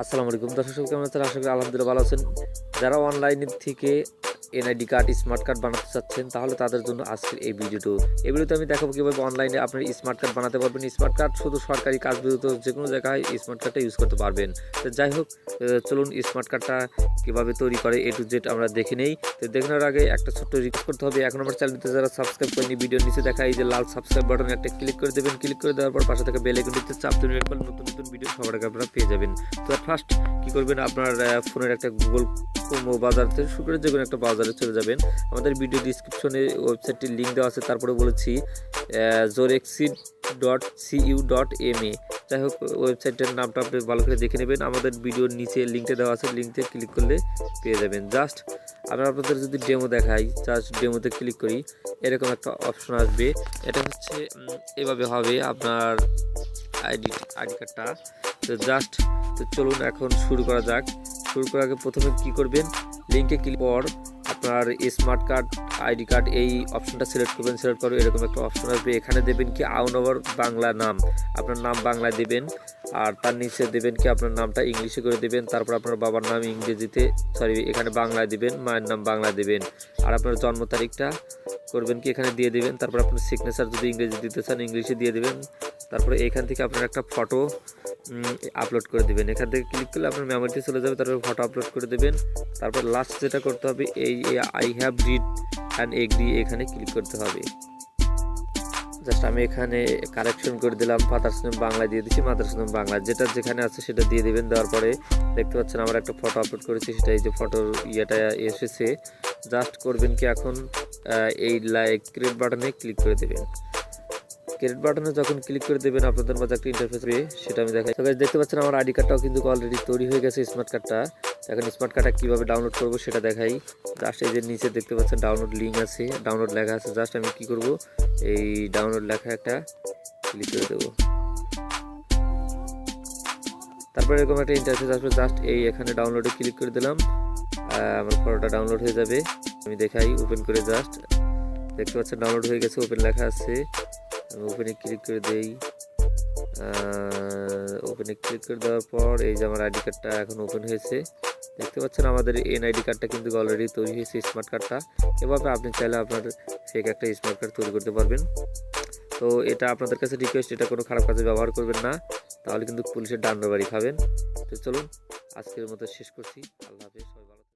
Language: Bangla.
আসসালামু আলাইকুম দর্শক, কেমন আছেন? আশা করি আলহামদুলিল্লাহ ভালো আছেন। যারা অনলাইনের থেকে এনআইডি কার্ড, স্মার্ট কার্ড বানাতে চাচ্ছেন তাহলে তাদের জন্য আজকের এই ভিডিওতে আমি দেখাবো কীভাবে অনলাইনে আপনার স্মার্ট কার্ড বানাতে পারবেন। স্মার্ট কার্ড শুধু সরকারি কাজ ব্যতীত যে কোনো জায়গায় স্মার্ট কার্ডটা ইউজ করতে পারবেন। তো যাই হোক, চলুন স্মার্ট কার্ডটা কীভাবে তৈরি করে A to Z আমরা দেখে নেই। তো দেখানোর আগে একটা ছোট্ট রিকোয়েস্ট করতে হবে, এখন আমার চ্যানেলটিতে যারা সাবস্ক্রাইব করেনি ভিডিওর নিচে দেখা এই যে লাল সাবস্ক্রাইব বাটনে একটা ক্লিক করে দেবেন। ক্লিক করে দেওয়ার পর পাশে থেকে বেল আইকনটিতে চাপ দিলে নতুন নতুন ভিডিও সবার আগে আপনারা পেয়ে যাবেন। তো ফার্স্ট কী করবেন, আপনার ফোনের একটা গুগল বাজার থেকে শুরু করে যে কোনো একটা বাজারে চলে যাবেন। আমাদের ভিডিও ডিসক্রিপশনে ওয়েবসাইটটির লিঙ্ক দেওয়া আছে, তারপরে বলেছি zorexit.cu.ma। যাই হোক, ওয়েবসাইটের নামটা আপনি ভালো করে দেখে নেবেন। আমাদের ভিডিওর নিচে লিঙ্কটা দেওয়া আছে, লিঙ্কে ক্লিক করলে পেয়ে যাবেন। জাস্ট আমরা আপনাদের যদি ডেমো দেখাই, জাস্ট ডেমোতে ক্লিক করি, এরকম একটা অপশন আসবে। এটা হচ্ছে এভাবে হবে আপনার আইডি কার্ডটা। তো জাস্ট চলুন এখন শুরু করা যাক। শুরু করার আগে প্রথমে কি করবেন, লিঙ্কে ক্লিক পর আপনার স্মার্ট কার্ড, আইডি কার্ড এই অপশনটা সিলেক্ট করবেন। সিলেক্ট করে এরকম একটা অপশন আসবে, এখানে দেবেন কি আউনওভার বাংলা নাম, আপনার নাম বাংলায় দেবেন। আর তার নিচে দেবেন কি আপনার নামটা ইংলিশে করে দেবেন। তারপর আপনার বাবার নাম ইংরেজিতে, এখানে বাংলায় দেবেন, মায়ের নাম বাংলায় দেবেন। আর আপনার জন্ম তারিখটা করবেন কি এখানে দিয়ে দেবেন। তারপর আপনার সিগনেচার যদি ইংরেজি দিতে চান ইংলিশে দিয়ে দেবেন। তারপরে এখান থেকে আপনার একটা ফটো আপলোড করে দেবেন। এখান থেকে ক্লিক করলে আপনার মেমোরিতে চলে যাবে, তারপর ফটো আপলোড করে দেবেন। তারপর লাস্ট যেটা করতে হবে, এই I have read and agree এখানে ক্লিক করতে হবে। জাস্ট আমি এখানে কারেকশন করে দিলাম, ফাদার্স নেম বাংলা দিয়ে দিচ্ছি, মাদার্স নেম বাংলা, যেটা যেখানে আছে সেটা দিয়ে দেবেন। দেওয়ার পরে দেখতে পাচ্ছেন আমার একটা ফটো আপলোড করেছি, সেটা এই যে ফটোর ইয়েটা এসেছে। জাস্ট করবেন কি এখন এই ক্রিয়েট বাটনে ক্লিক করে দেবেন। ক্রেডিট বাটনে যখন ক্লিক করে দেবেন আপনাদের মাঝে একটা ইন্টারফেস হবে, সেটা আমি দেখাই। দেখতে পাচ্ছেন আমার আইডি কার্ডটাও কিন্তু অলরেডি তৈরি হয়ে গেছে, স্মার্ট কার্ডটা। এখন স্মার্ট কার্ডটা কীভাবে ডাউনলোড করবো সেটা দেখাই। জাস্ট এই যে নিচে দেখতে পাচ্ছেন ডাউনলোড লিঙ্ক আছে, ডাউনলোড লেখা আছে। জাস্ট আমি কি করব, এই ডাউনলোড লেখা একটা ক্লিক করে দেবো। তারপরে এরকম একটা ইন্টারফেস আসবে, জাস্ট এই এখানে ডাউনলোডে ক্লিক করে দিলাম, আমার ফটোটা ডাউনলোড হয়ে যাবে। আমি দেখাই ওপেন করে, জাস্ট দেখতে পাচ্ছেন ডাউনলোড হয়ে গেছে, ওপেন লেখা আছে। আমি ওপেনে ক্লিক করে দেই। ওপেনে ক্লিক করে দেওয়ার পর এই যে আমার আইডি কার্ডটা এখন ওপেন হয়েছে। দেখতে পাচ্ছেন আমাদের এনআইডি কার্ডটা কিন্তু অলরেডি তৈরি হয়েছে, স্মার্ট কার্ডটা। এভাবে আপনি চাইলে আপনার ফেক একটা স্মার্ট কার্ড তৈরি করতে পারবেন। তো এটা আপনাদের কাছে রিকোয়েস্ট, এটা কোনো খারাপ কাজে ব্যবহার করবেন না, তাহলে কিন্তু পুলিশের ডান্ডা বাড়ি খাবেন। তো চলুন আজকের মতো শেষ করছি। আল্লাহ হাফেজ।